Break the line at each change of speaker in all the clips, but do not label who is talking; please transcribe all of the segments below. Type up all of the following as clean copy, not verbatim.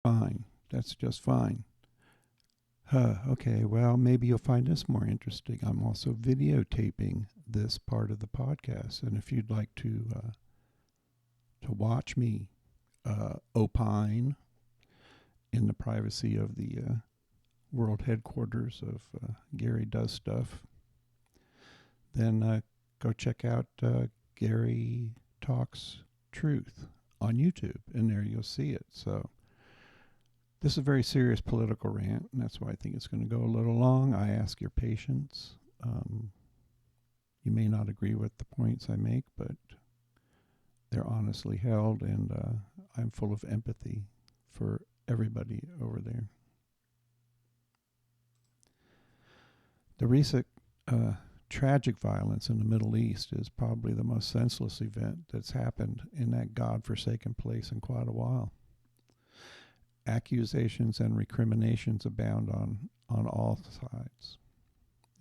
Fine. That's just fine. Okay, well, maybe you'll find this more interesting. I'm also videotaping this part of the podcast, and if you'd like to watch me opine in the privacy of the world headquarters of Gary Does Stuff, then go check out Gary Talks Truth on YouTube, and there you'll see it. So this is a very serious political rant, and that's why I think it's going to go a little long. I ask your patience. You may not agree with the points I make, but they're honestly held, and I'm full of empathy for everybody over there. The recent tragic violence in the Middle East is probably the most senseless event that's happened in that God-forsaken place in quite a while. Accusations and recriminations abound on all sides,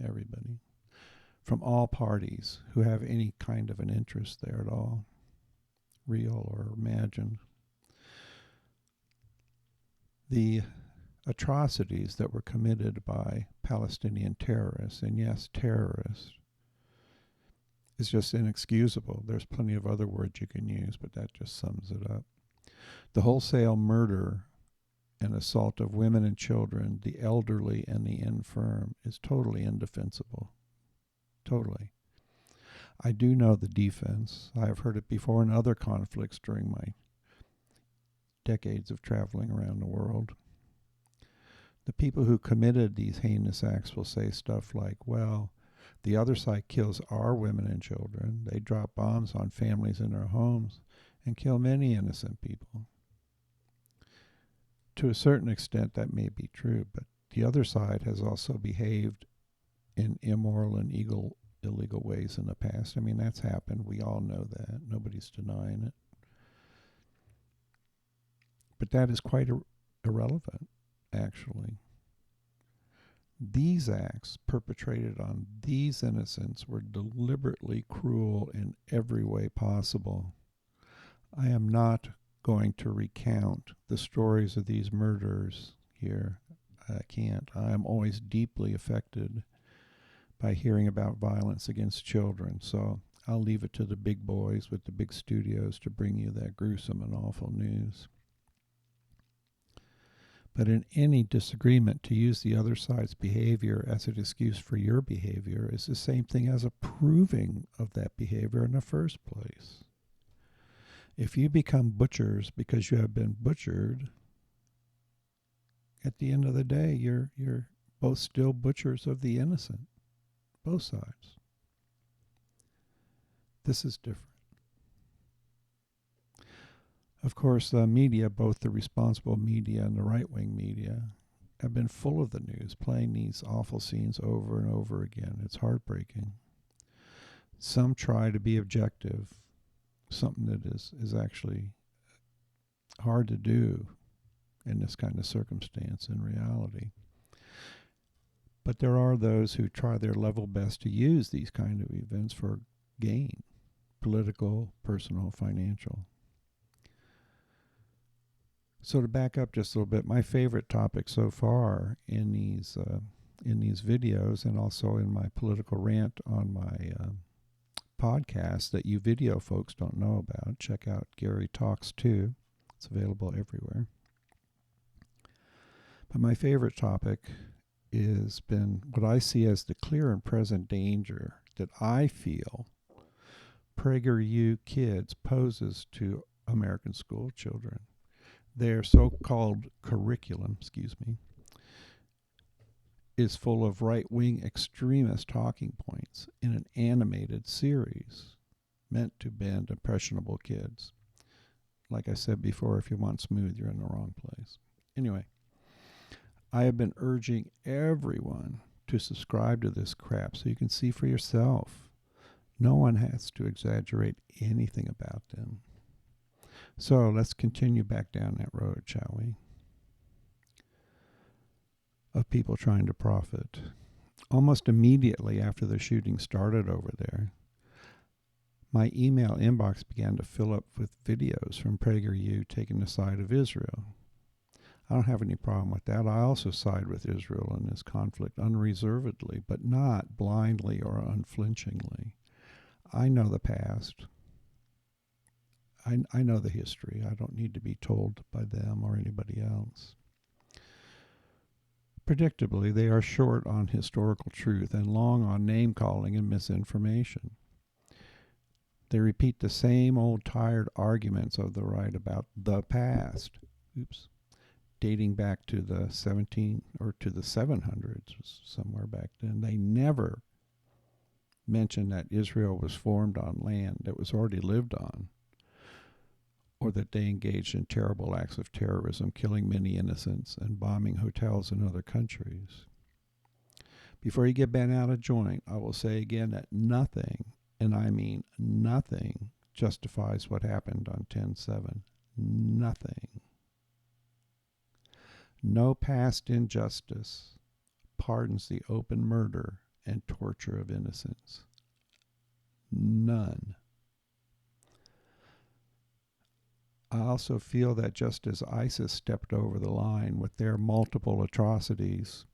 everybody, from all parties who have any kind of an interest there at all, real or imagined. The atrocities that were committed by Palestinian terrorists, and yes, terrorists, is just inexcusable. There's plenty of other words you can use, but that just sums it up. The wholesale murder and assault of women and children, the elderly and the infirm, is totally indefensible. Totally. I do know the defense. I have heard it before in other conflicts during my decades of traveling around the world. The people who committed these heinous acts will say stuff like, well, the other side kills our women and children. They drop bombs on families in their homes and kill many innocent people. To a certain extent, that may be true, but the other side has also behaved in immoral and illegal ways in the past. I mean, that's happened. We all know that. Nobody's denying it. But that is quite irrelevant, actually. These acts perpetrated on these innocents were deliberately cruel in every way possible. I am not going to recount the stories of these murders here. I can't. I am always deeply affected by hearing about violence against children, so I'll leave it to the big boys with the big studios to bring you that gruesome and awful news. But in any disagreement, to use the other side's behavior as an excuse for your behavior is the same thing as approving of that behavior in the first place. If you become butchers because you have been butchered, at the end of the day, you're both still butchers of the innocent, both sides. This is different. Of course, the media, both the responsible media and the right-wing media, have been full of the news, playing these awful scenes over and over again. It's heartbreaking. Some try to be objective, something that is actually hard to do in this kind of circumstance in reality. But there are those who try their level best to use these kind of events for gain, political, personal, financial. So to back up just a little bit, my favorite topic so far in these videos, and also in my political rant on my podcast that you video folks don't know about, check out Gary Talks Too. It's available everywhere. But my favorite topic has been what I see as the clear and present danger that I feel PragerU kids poses to American school children. Their so-called curriculum, is full of right-wing extremist talking points in an animated series meant to bend impressionable kids. Like I said before, if you want smooth, you're in the wrong place. Anyway, I have been urging everyone to subscribe to this crap so you can see for yourself. No one has to exaggerate anything about them. So let's continue back down that road, shall we? Of people trying to profit. Almost immediately after the shooting started over there, my email inbox began to fill up with videos from PragerU taking the side of Israel. I don't have any problem with that. I also side with Israel in this conflict unreservedly, but not blindly or unflinchingly. I know the past. I know the history. I don't need to be told by them or anybody else. Predictably, they are short on historical truth and long on name-calling and misinformation. They repeat the same old tired arguments of the right about the past. Dating back to the 700s, somewhere back then. They never mentioned that Israel was formed on land that was already lived on, or that they engaged in terrible acts of terrorism, killing many innocents and bombing hotels in other countries. Before you get bent out of joint, I will say again that nothing, and I mean nothing, justifies what happened on 10/7. Nothing. No past injustice pardons the open murder and torture of innocents. None. I also feel that just as ISIS stepped over the line with their multiple atrocities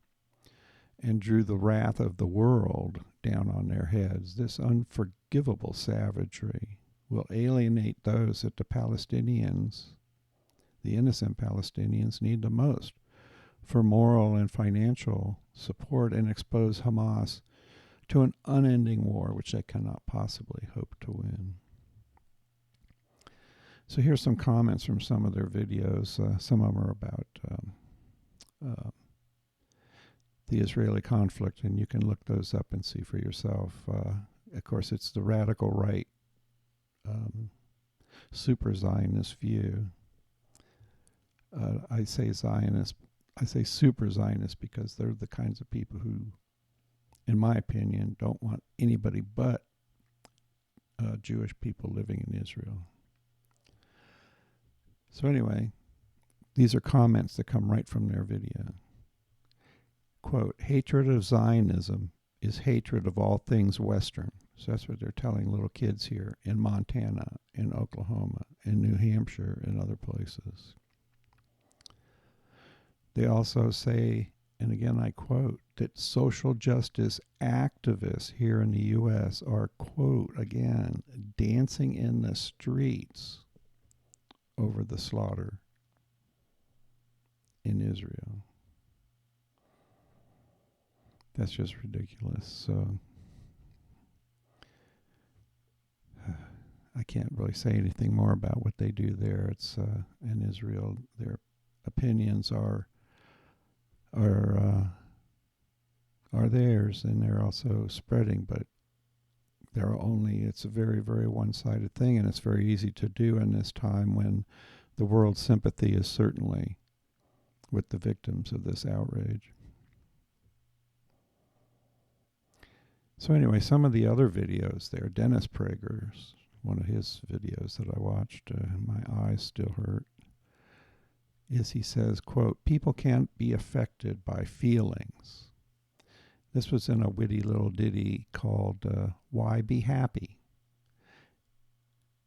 and drew the wrath of the world down on their heads, this unforgivable savagery will alienate those that the Palestinians, the innocent Palestinians, need the most for moral and financial support, and expose Hamas to an unending war which they cannot possibly hope to win. So here's some comments from some of their videos. Some of them are about the Israeli conflict, and you can look those up and see for yourself. Of course, it's the radical right, super Zionist view. I say Zionist, I say super Zionist because they're the kinds of people who, in my opinion, don't want anybody but Jewish people living in Israel. So anyway, these are comments that come right from their video. Quote, hatred of Zionism is hatred of all things Western. So that's what they're telling little kids here in Montana, in Oklahoma, in New Hampshire, and other places. They also say, and again I quote, that social justice activists here in the U.S. are, quote, again, dancing in the streets over the slaughter in Israel. That's just ridiculous. So I can't really say anything more about what they do there. It's in Israel. Their opinions are theirs, and they're also spreading, but it's a very, very one-sided thing, and it's very easy to do in this time when the world's sympathy is certainly with the victims of this outrage. So anyway, some of the other videos there, Dennis Prager's, one of his videos that I watched, and my eyes still hurt, is he says, quote, people can't be affected by feelings. This was in a witty little ditty called Why Be Happy?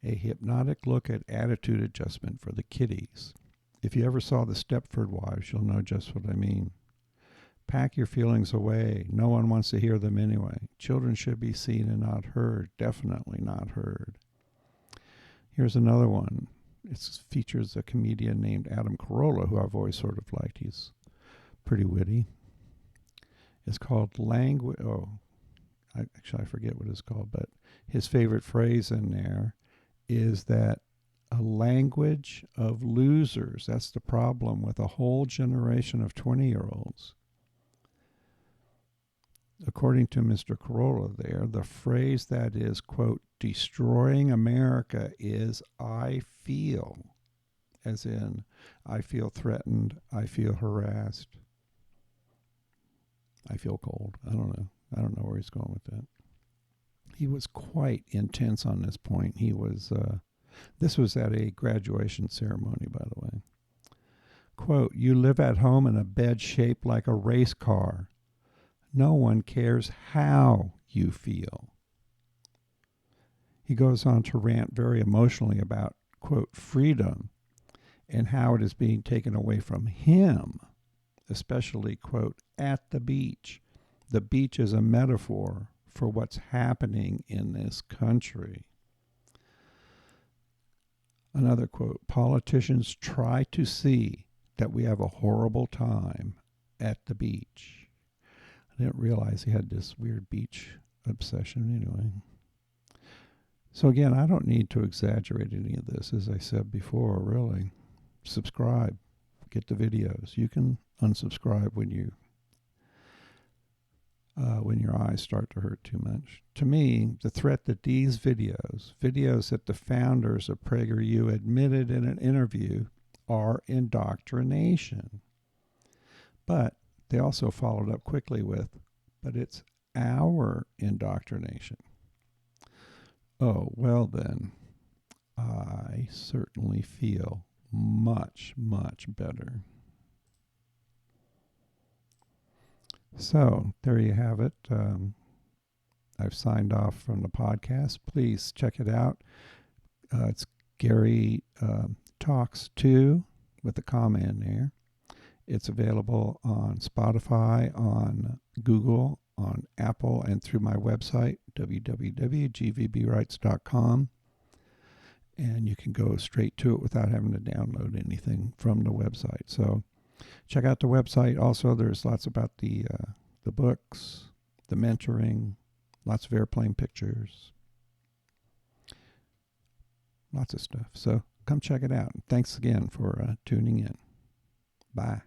A hypnotic look at attitude adjustment for the kiddies. If you ever saw the Stepford Wives, you'll know just what I mean. Pack your feelings away. No one wants to hear them anyway. Children should be seen and not heard. Definitely not heard. Here's another one. It features a comedian named Adam Carolla, who I've always sort of liked. He's pretty witty. It's called I forget what it's called, but his favorite phrase in there is that a language of losers. That's the problem with a whole generation of 20-year-olds. According to Mr. Carolla there, the phrase that is, quote, destroying America is I feel, as in I feel threatened, I feel harassed, I feel cold. I don't know where he's going with that. He was quite intense on this point. He was, this was at a graduation ceremony, by the way. Quote, you live at home in a bed shaped like a race car. No one cares how you feel. He goes on to rant very emotionally about, quote, freedom and how it is being taken away from him, especially, quote, at the beach. The beach is a metaphor for what's happening in this country. Another quote, politicians try to see that we have a horrible time at the beach. I didn't realize he had this weird beach obsession anyway. So again, I don't need to exaggerate any of this, as I said before, really. Subscribe, get the videos. You can unsubscribe when your eyes start to hurt too much. To me, the threat that these videos that the founders of PragerU admitted in an interview, are indoctrination. But they also followed up quickly with, but it's our indoctrination. Oh, well then, I certainly feel much, much better. So, there you have it. I've signed off from the podcast. Please check it out. It's Gary Talks 2 with a comma in there. It's available on Spotify, on Google, on Apple, and through my website, www.gvbrights.com. And you can go straight to it without having to download anything from the website. So check out the website. Also, there's lots about the books, the mentoring, lots of airplane pictures, lots of stuff. So come check it out. Thanks again for tuning in. Bye.